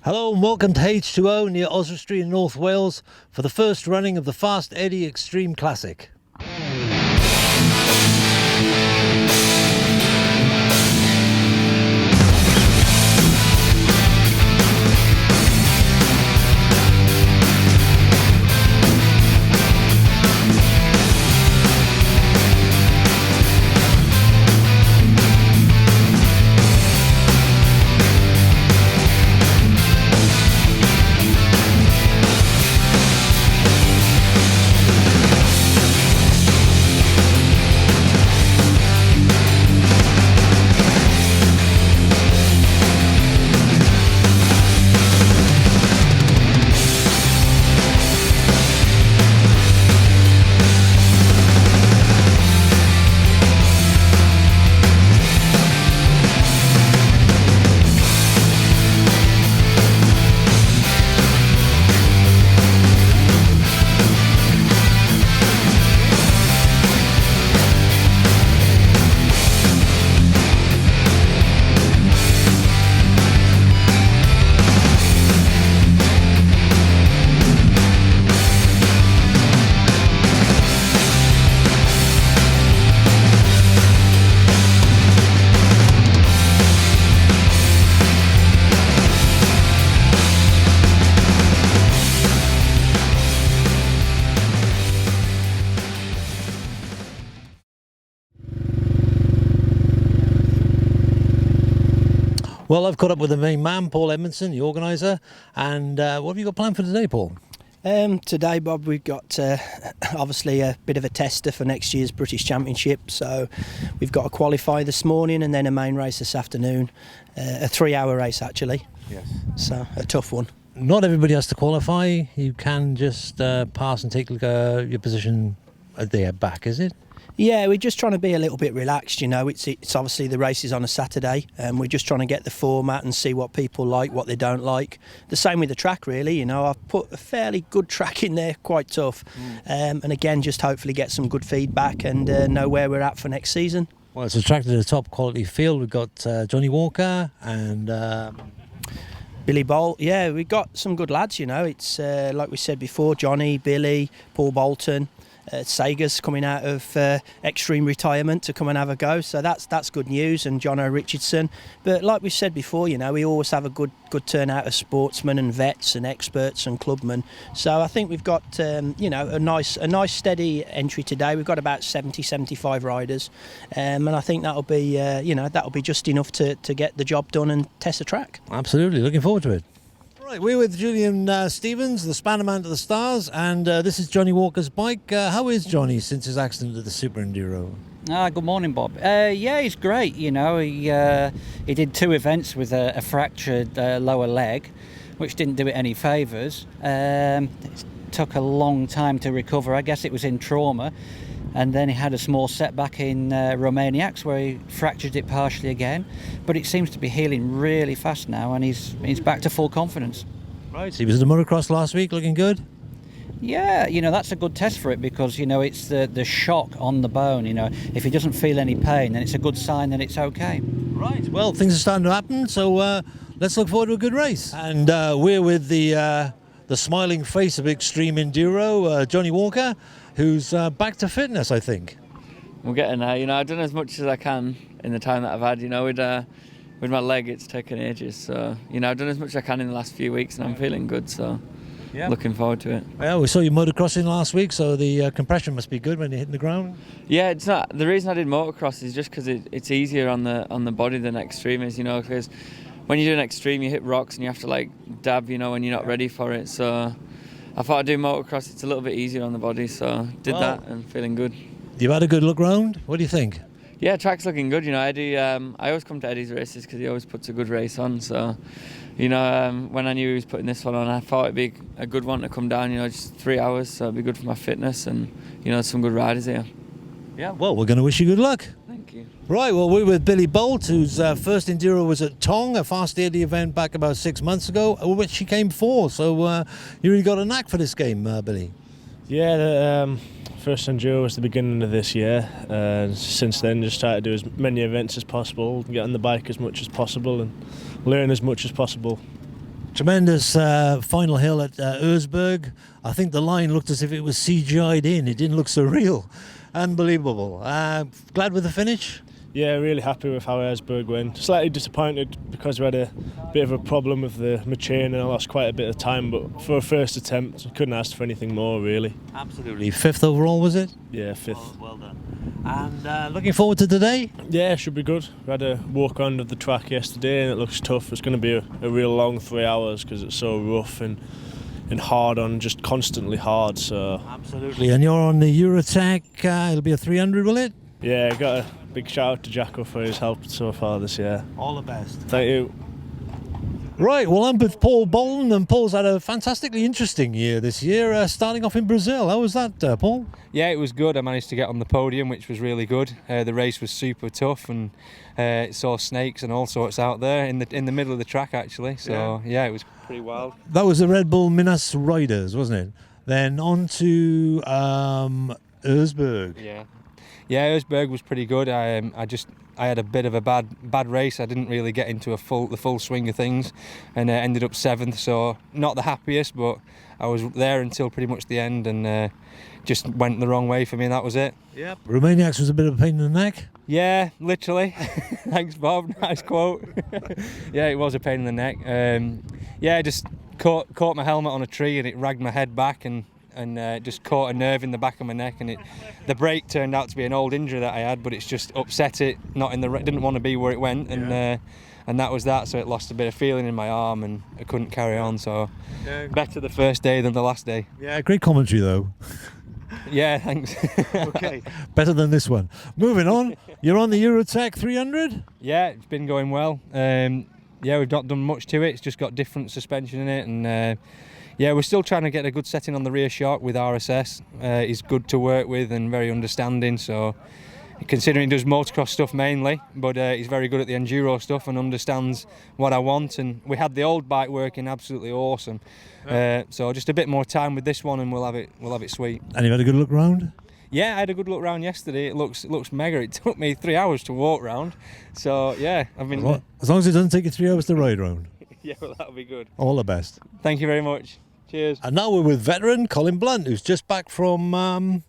Hello and welcome to H2O near Oswestry in North Wales for the first running of the Fast Eddy Xtreme Classic. Well, I've caught up with the main man, Paul Edmondson, the organiser, and what have you got planned for today, Paul? Today, Bob, we've got obviously a bit of a tester for next year's British Championship. So we've got a qualify this morning and then a main race this afternoon, a 3-hour race actually. Yes. So a tough one. Not everybody has to qualify. You can just pass and take your position there back, is it? Yeah, we're just trying to be a little bit relaxed, you know. It's obviously the race is on a Saturday and we're just trying to get the format and see what people like, what they don't like. The same with the track really, you know. I've put a fairly good track in there, quite tough. And again, just hopefully get some good feedback and know where we're at for next season. Well, it's attracted a top quality field. We've got Jonny Walker and Billy Bolt. Yeah, we've got some good lads, you know. It's like we said before, Jonny, Billy, Paul Bolton. Sager's coming out of Xtreme retirement to come and have a go, so that's good news, and John Richardson. But like we said before, you know, we always have a good turnout of sportsmen and vets and experts and clubmen. So I think we've got you know, a nice steady entry today. We've got about 70-75 riders, and I think that'll be you know, that'll be just enough to get the job done and test the track. Absolutely, looking forward to it. Right, we're with Julian Stevens, the spanner man to the stars, and this is Jonny Walker's bike. How is Jonny since his accident at the Super Enduro? Good morning, Bob. Yeah, he's great. You know, he did 2 events with a fractured lower leg, which didn't do it any favours. It took a long time to recover. I guess it was in trauma. And then he had a small setback in Romaniacs where he fractured it partially again. But it seems to be healing really fast now and he's back to full confidence. Right, so he was at the motocross last week, looking good? Yeah, you know, that's a good test for it because, you know, it's the shock on the bone, you know. If he doesn't feel any pain, then it's a good sign that it's okay. Right, well, things are starting to happen, so let's look forward to a good race. And we're with the smiling face of Xtreme Enduro, Jonny Walker, who's back to fitness, I think. We're getting there. You know, I've done as much as I can in the time that I've had. You know, with my leg, it's taken ages. So, you know, I've done as much as I can in the last few weeks, and I'm feeling good. So, yeah, looking forward to it. Well, we saw you motocrossing last week, so the compression must be good when you're hitting the ground. Yeah, it's not. The reason I did motocross is just because it's easier on the body than Xtreme is. You know, because when you do an Xtreme, you hit rocks and you have to like dab. You know, when you're not ready for it. So I thought I'd do motocross. It's a little bit easier on the body, so did that and feeling good. You've had a good look round. What do you think? Yeah, track's looking good. You know, Eddy. I always come to Eddy's races because he always puts a good race on. So, you know, when I knew he was putting this one on, I thought it'd be a good one to come down. You know, just 3 hours, so it'd be good for my fitness and, you know, some good riders here. Yeah. Well, we're going to wish you good luck. Thank you. Right, well, we're with Billy Bolt, whose first Enduro was at Tong, a Fast Eddy event back about 6 months ago, which he came for. So you really got a knack for this game, Billy. Yeah, the first Enduro was the beginning of this year. Since then, just try to do as many events as possible, get on the bike as much as possible and learn as much as possible. Tremendous final hill at Erzberg. I think the line looked as if it was CGI'd in. It didn't look so real. Unbelievable. Glad with the finish? Yeah, really happy with how Erzberg went. Slightly disappointed because we had a bit of a problem with the chain and I lost quite a bit of time, but for a first attempt, I couldn't ask for anything more, really. Absolutely. 5th overall, was it? Yeah, 5th. Well done. And looking forward to today? Yeah, should be good. We had a walk around of the track yesterday and it looks tough. It's going to be a real long 3 hours because it's so rough and hard on, just constantly hard. So absolutely. And you're on the Eurotech. It'll be a 300, will it? Yeah, got a big shout out to Jacko for his help so far this year. All the best. Thank you. Right, well, I'm with Paul Bolton, and Paul's had a fantastically interesting year this year, starting off in Brazil. How was that, Paul? Yeah, it was good. I managed to get on the podium, which was really good. The race was super tough, and it saw snakes and all sorts out there in the middle of the track, actually. So yeah, it was pretty wild. That was the Red Bull Minas Riders, wasn't it? Then on to Erzberg. Yeah, Erzberg was pretty good. I had a bit of a bad race. I didn't really get into the full swing of things, and ended up 7th. So not the happiest, but I was there until pretty much the end, and just went the wrong way for me, and that was it. Yep. Romaniacs was a bit of a pain in the neck. Yeah, literally. Thanks, Bob. Nice quote. Yeah, it was a pain in the neck. Yeah, I just caught my helmet on a tree, and it ragged my head back, and just caught a nerve in the back of my neck, and the break turned out to be an old injury that I had, but it's just upset it. Didn't want to be where it went, and that was that. So it lost a bit of feeling in my arm, and I couldn't carry on. So better the first day than the last day. Yeah, great commentary though. Yeah, thanks. Okay, better than this one. Moving on, you're on the Eurotech 300. Yeah, it's been going well. Yeah, we've not done much to it. It's just got different suspension in it, and yeah, we're still trying to get a good setting on the rear shock with RSS. He's good to work with and very understanding, so considering he does motocross stuff mainly, but he's very good at the enduro stuff and understands what I want. And we had the old bike working absolutely awesome, so just a bit more time with this one and we'll have it sweet. And you had a good look round? Yeah, I had a good look round yesterday. It looks mega. It took me 3 hours to walk round, so yeah, I've been. Well, as long as it doesn't take you 3 hours to ride round. Yeah, well, that'll be good. All the best. Thank you very much. Cheers. And now we're with veteran Colin Blunt, who's just back from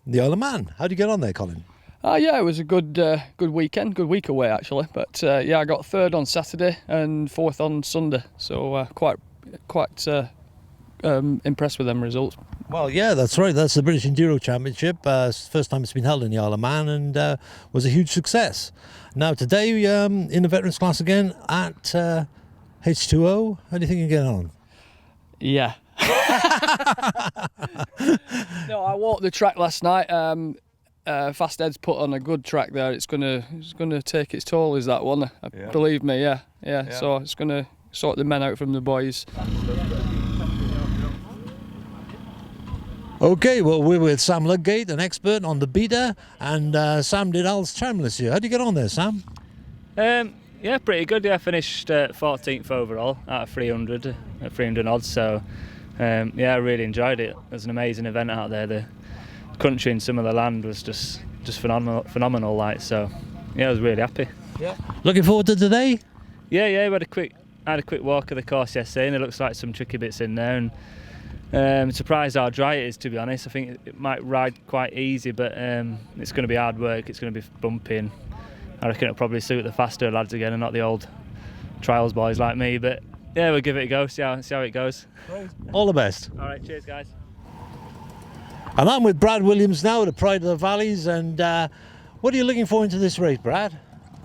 the Isle of Man. How did you get on there, Colin? Yeah, it was a good weekend, good week away actually. But yeah, I got 3rd on Saturday and 4th on Sunday, so quite impressed with them results. Well, yeah, that's right. That's the British Enduro Championship. First time it's been held in the Isle of Man, and was a huge success. Now today, in the veterans class again at H2O. How do you think you get on? Yeah. No, I walked the track last night. Fast Ed's put on a good track there. It's gonna take its toll, is that one? Yeah. Believe me, yeah. So it's gonna sort the men out from the boys. Okay, well, we're with Sam Ludgate, an expert on the beta, and Sam did Al's Channel this year. How did you get on there, Sam? Yeah, pretty good. Yeah, I finished 14th overall out of 300 odds. So yeah, I really enjoyed it. It was an amazing event out there. The country and some of the land was just phenomenal. Like, so yeah, I was really happy. Yeah. Looking forward to today? Yeah. We had a quick walk of the course yesterday, and it looks like some tricky bits in there. And I'm surprised how dry it is, to be honest. I think it might ride quite easy, but it's going to be hard work. It's going to be bumpy, and I reckon it'll probably suit the faster lads again and not the old trials boys like me. But yeah, we'll give it a go, see how it goes. All the best. All right, cheers guys. And I'm with Brad Williams now, the Pride of the Valleys. And what are you looking for into this race, Brad?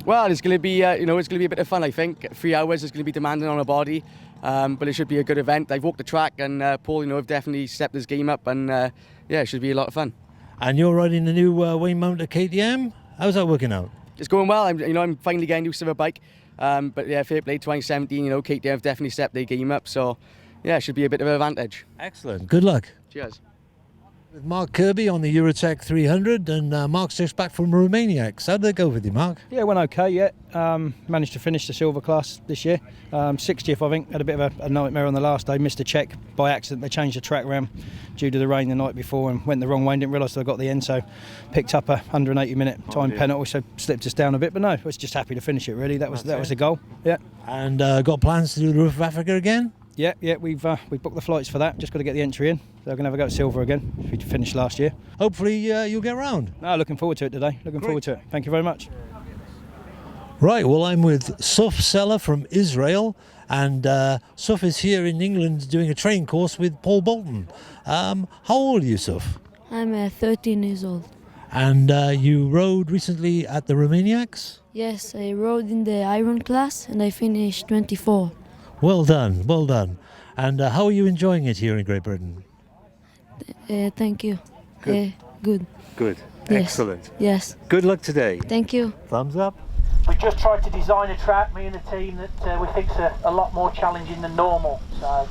Well, it's going to be, it's going to be a bit of fun, I think. 3 hours is going to be demanding on a body, but it should be a good event. I've walked the track, and Paul, have definitely stepped his game up, and yeah, it should be a lot of fun. And you're riding the new Wayne Mountain KTM. How's that working out? It's going well. I'm finally getting used to the bike, but yeah, fair play. 2017, KTM have definitely stepped their game up, so yeah, it should be a bit of an advantage. Excellent. Good luck. Cheers. With Mark Kirby on the Eurotech 300, and Mark's just back from Romaniacs. How did it go with you, Mark? Yeah, it went okay, yeah. Managed to finish the silver class this year. 60th, I think. Had a bit of a nightmare on the last day. Missed a check by accident. They changed the track around due to the rain the night before and went the wrong way and didn't realise they got the end, so picked up a 180-minute time penalty, so slipped us down a bit. But no, I was just happy to finish it, really. That was the goal, yeah. And got plans to do the Roof of Africa again? Yeah, we've booked the flights for that. Just got to get the entry in. So we're going to have a go at silver again, which we finished last year. Hopefully you'll get round. No, looking forward to it today. Looking forward to it. Thank you very much. Right, well, I'm with Suf Seller from Israel, and Suf is here in England doing a training course with Paul Bolton. How old are you, Suf? I'm 13 years old. And you rode recently at the Romaniacs? Yes, I rode in the iron class and I finished 24. Well done, well done. And how are you enjoying it here in Great Britain? Thank you. Good. Good. Good. Yes. Excellent. Yes. Good luck today. Thank you. Thumbs up. We've just tried to design a track, me and the team, that we think's a lot more challenging than normal. So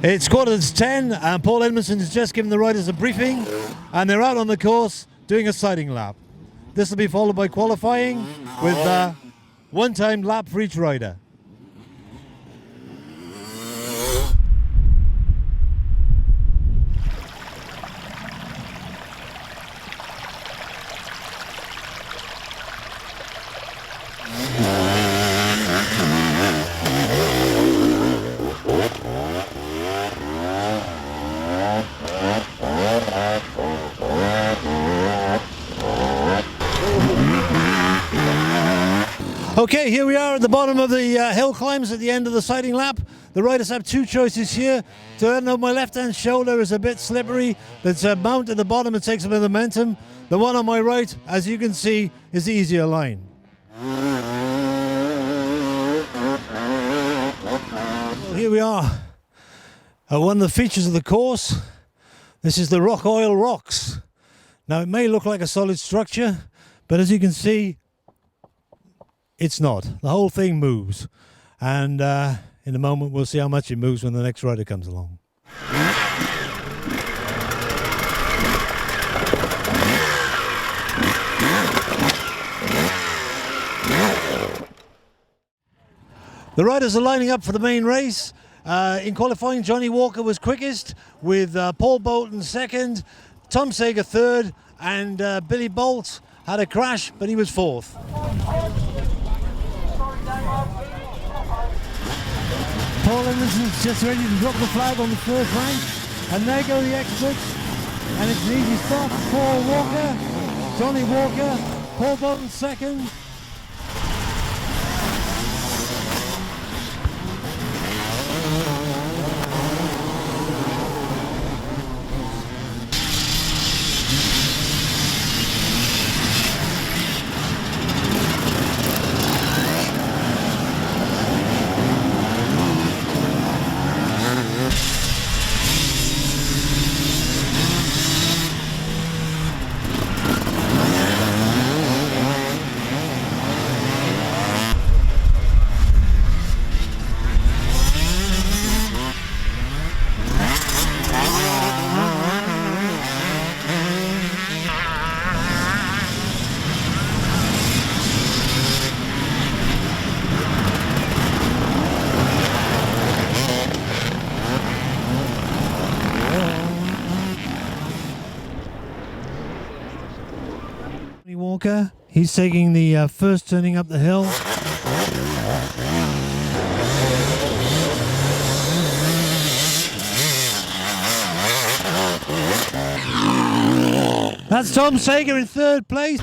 It's 10:15 and Paul Edmondson has just given the riders a briefing and they're out on the course doing a sighting lap. This will be followed by qualifying with one-time lap for each rider. Okay, here we are at the bottom of the hill climbs at the end of the sighting lap. The riders have two choices here. Turn on my left-hand shoulder is a bit slippery. There's a mount at the bottom, it takes a bit of momentum. The one on my right, as you can see, is the easier line. Well, here we are at one of the features of the course. This is the Rock Oil Rocks. Now, it may look like a solid structure, but as you can see, it's not. The whole thing moves. And in a moment, we'll see how much it moves when the next rider comes along. The riders are lining up for the main race. In qualifying, Jonny Walker was quickest, with Paul Bolton second, Tom Sager third, and Billy Bolt had a crash, but he was fourth. Paul Edmondson's just ready to drop the flag on the first rank, and there go the experts, and it's an easy start for Paul Walker, Jonny Walker, Paul Bolton second. Walker, he's taking the first turning up the hill. That's Tom Sager in third place.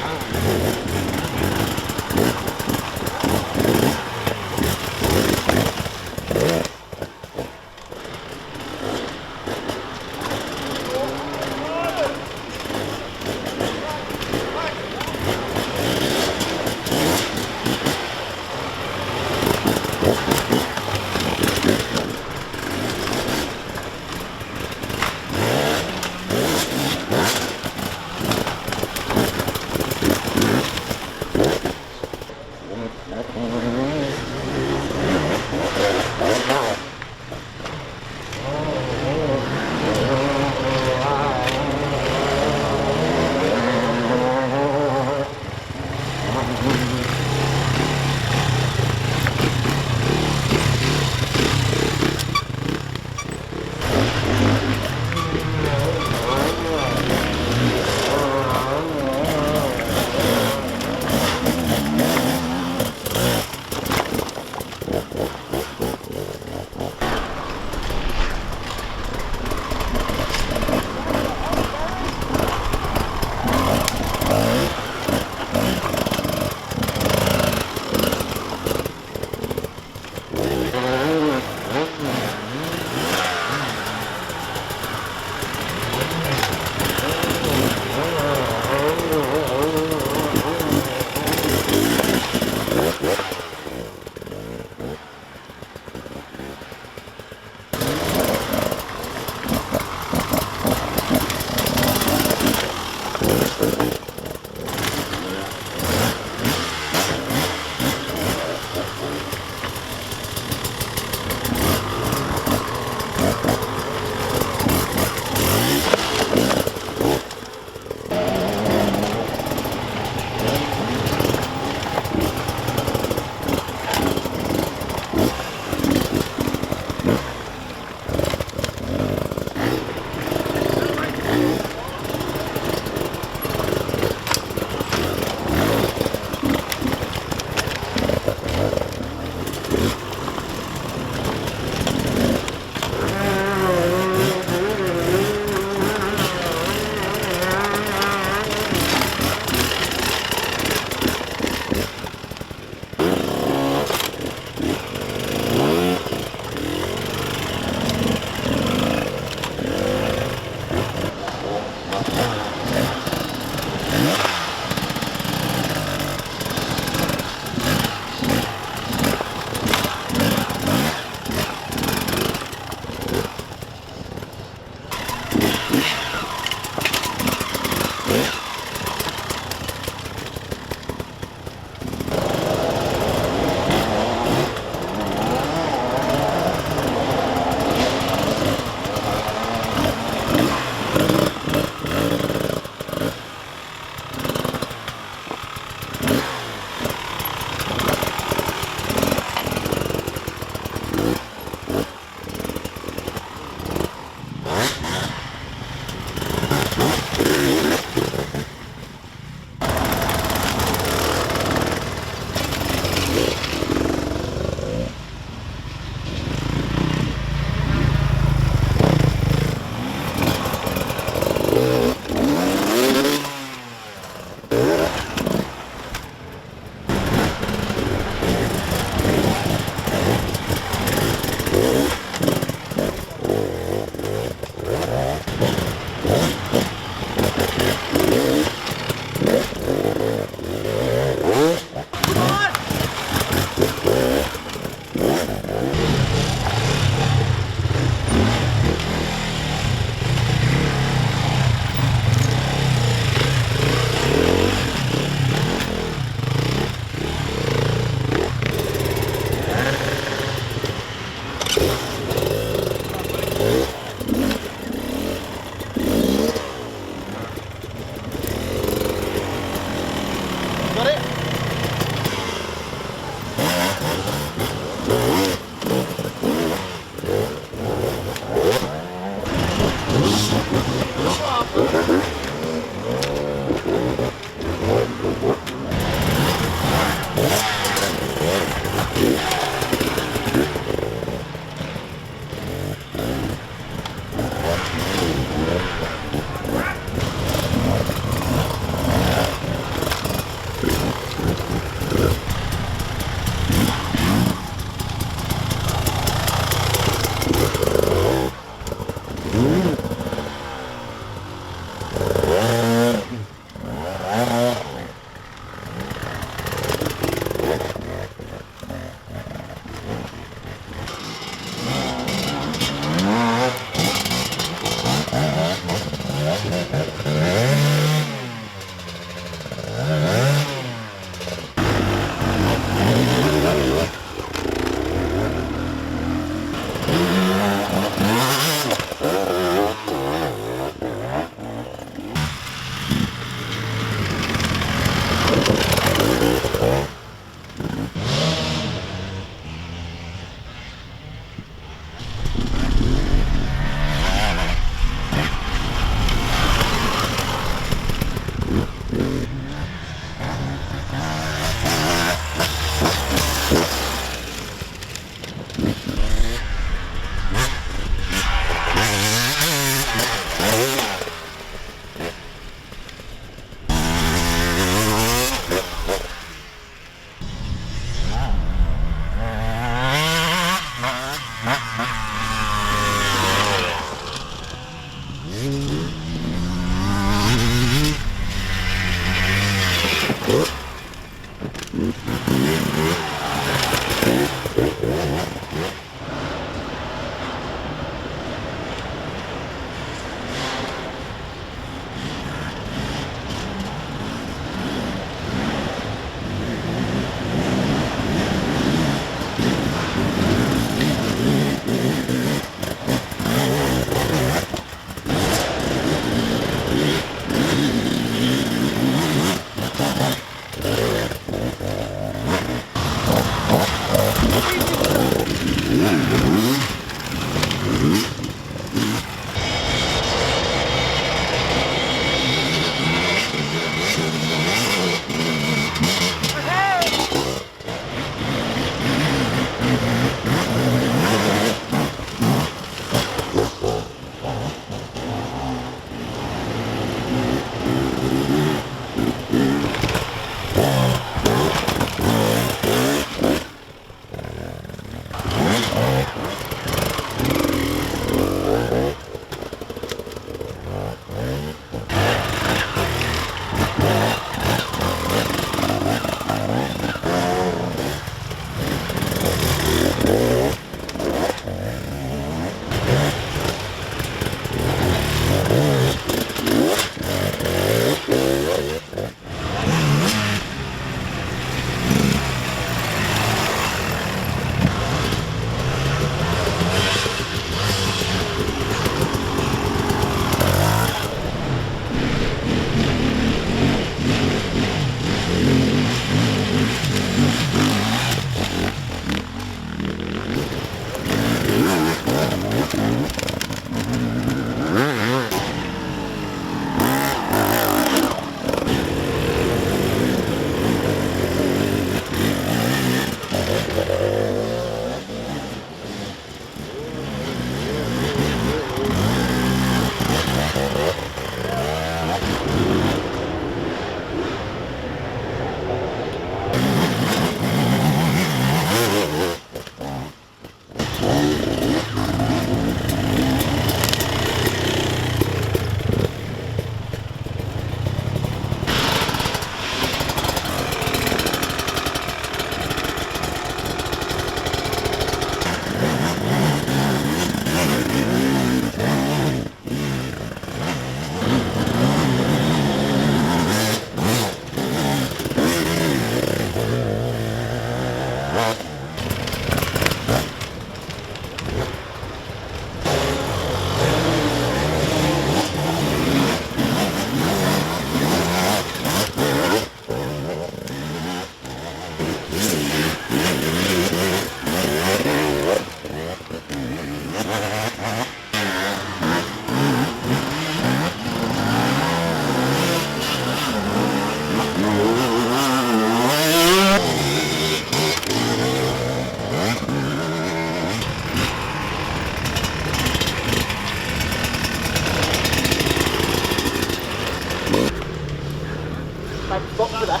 Nice spot for that.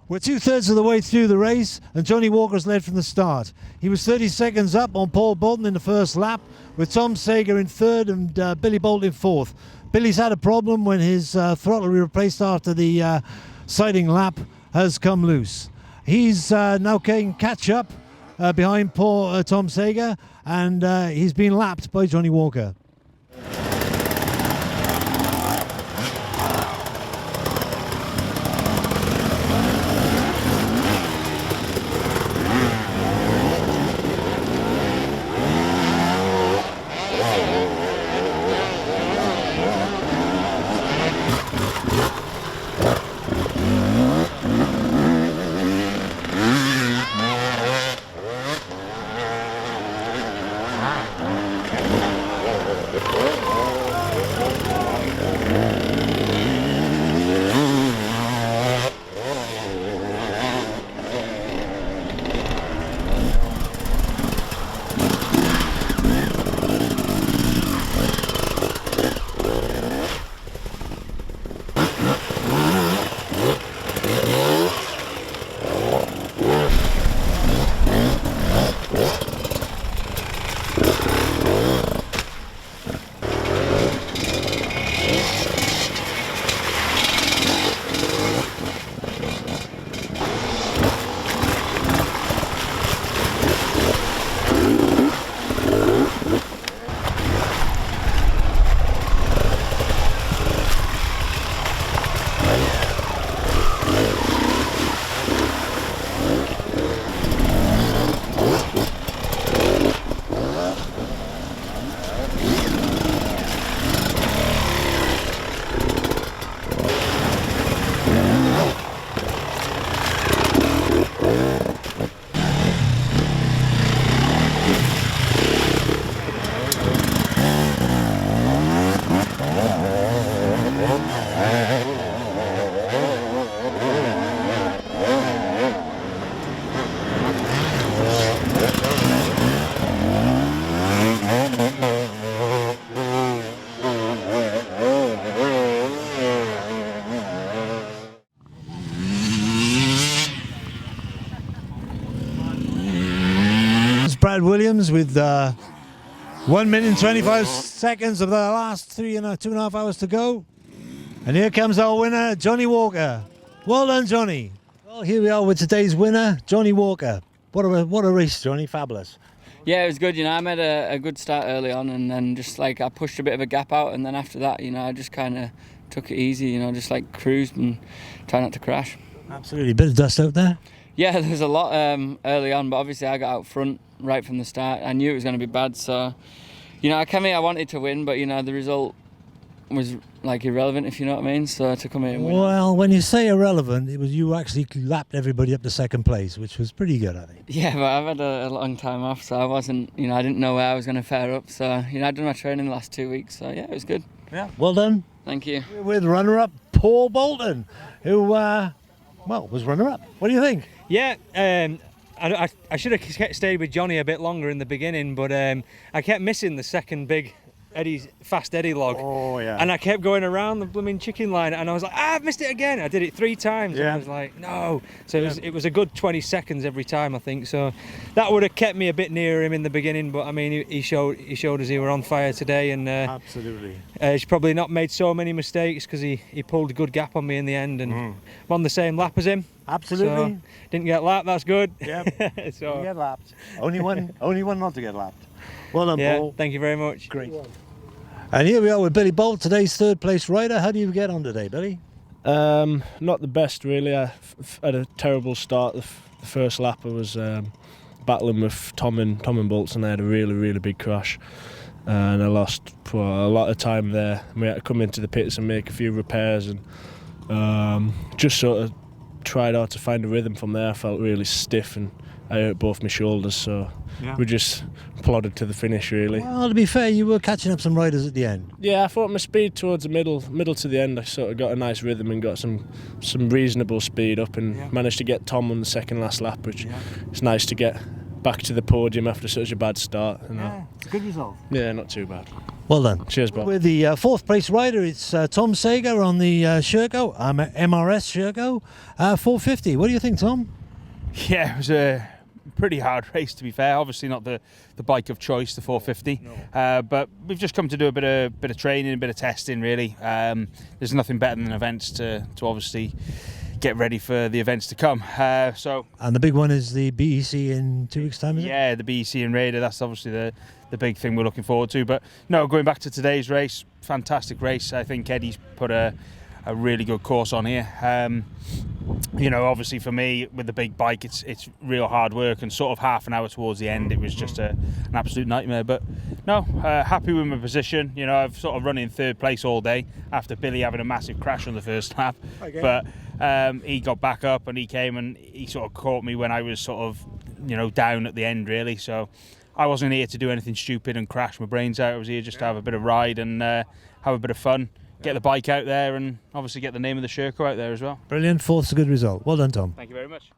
We're 2/3 of the way through the race, and Jonny Walker's led from the start. He was 30 seconds up on Paul Bolton in the first lap, with Tom Sager in third and Billy Bolton in fourth. Billy's had a problem when his throttle replaced after the siding lap has come loose. He's now can catch up behind Tom Sager, and he's been lapped by Jonny Walker. Brad Williams with 1 minute and 25 seconds of the last 2.5 hours to go. And here comes our winner, Jonny Walker. Well done, Jonny. Well, here we are with today's winner, Jonny Walker. What a race, Jonny. Fabulous. Yeah, it was good. I made a good start early on, and then just I pushed a bit of a gap out, and then after that, I just kind of took it easy, just cruised and tried not to crash. Absolutely. Bit of dust out there? Yeah, there was a lot early on, but obviously I got out front right from the start. I knew it was going to be bad, so I came here, I wanted to win, but the result was irrelevant, if you know what I mean. So to come here and win. Well, when you say irrelevant, it was you actually lapped everybody up to second place, which was pretty good, I think. Yeah, but I've had a long time off, so I wasn't, I didn't know where I was going to fare up. So I'd done my training the last 2 weeks, so yeah, it was good. Yeah, well done. Thank you. We're with runner-up Paul Bolton, who was runner-up. What do you think? Yeah, I should have stayed with Jonny a bit longer in the beginning, but I kept missing the second big fast Eddy log. Oh, yeah. And I kept going around the blooming chicken line, and I was like, I've missed it again. I did it 3 times. Yeah. And I was like, no. So it was a good 20 seconds every time, I think. So that would have kept me a bit nearer him in the beginning, but I mean, he showed us he were on fire today, and absolutely. He's probably not made so many mistakes because he pulled a good gap on me in the end, and I'm on the same lap as him. Absolutely. So, didn't get lapped. That's good. Yeah. So Didn't get lapped. Only one not to get lapped. Well done, yeah, Paul. thank you very much. Great. And here we are with Billy Bolt, today's third place rider. How do you get on today, Billy? Not the best, really. I had a terrible start. The first lap I was battling with Tom and Bolton. I had a really, really big crash, and I lost a lot of time there. We had to come into the pits and make a few repairs, and just sort of tried hard to find a rhythm from there. I felt really stiff and I hurt both my shoulders, so we just plodded to the finish really. Well, to be fair, you were catching up some riders at the end. Yeah, I thought my speed towards the middle to the end, I sort of got a nice rhythm and got some reasonable speed up and managed to get Tom on the second last lap, which it's nice to get back to the podium after such a bad start. It's a good result. Yeah, not too bad. Well done. Cheers, Bob. With the fourth place rider, it's Tom Sager on the Sherco, MRS Sherco, 450. What do you think, Tom? Yeah, it was a pretty hard race, to be fair. Obviously not the bike of choice, the 450, but we've just come to do a bit of training, a bit of testing really. There's nothing better than events to obviously get ready for the events to come. And the big one is the BEC in 2 weeks' time, is it? Yeah, the BEC and Raider, that's obviously the big thing we're looking forward to. But no, going back to today's race, fantastic race. I think Eddy's put a really good course on here. You know, obviously for me with the big bike, it's real hard work, and sort of half an hour towards the end, it was just an absolute nightmare. But no, happy with my position. You know, I've sort of run in third place all day after Billy having a massive crash on the first lap. Okay. But he got back up and he came and he sort of caught me when I was sort of, you know, down at the end really. So I wasn't here to do anything stupid and crash my brains out. I was here just to have a bit of ride and have a bit of fun. Get the bike out there and obviously get the name of the Sherco out there as well. Brilliant. Fourth's a good result. Well done, Tom. Thank you very much.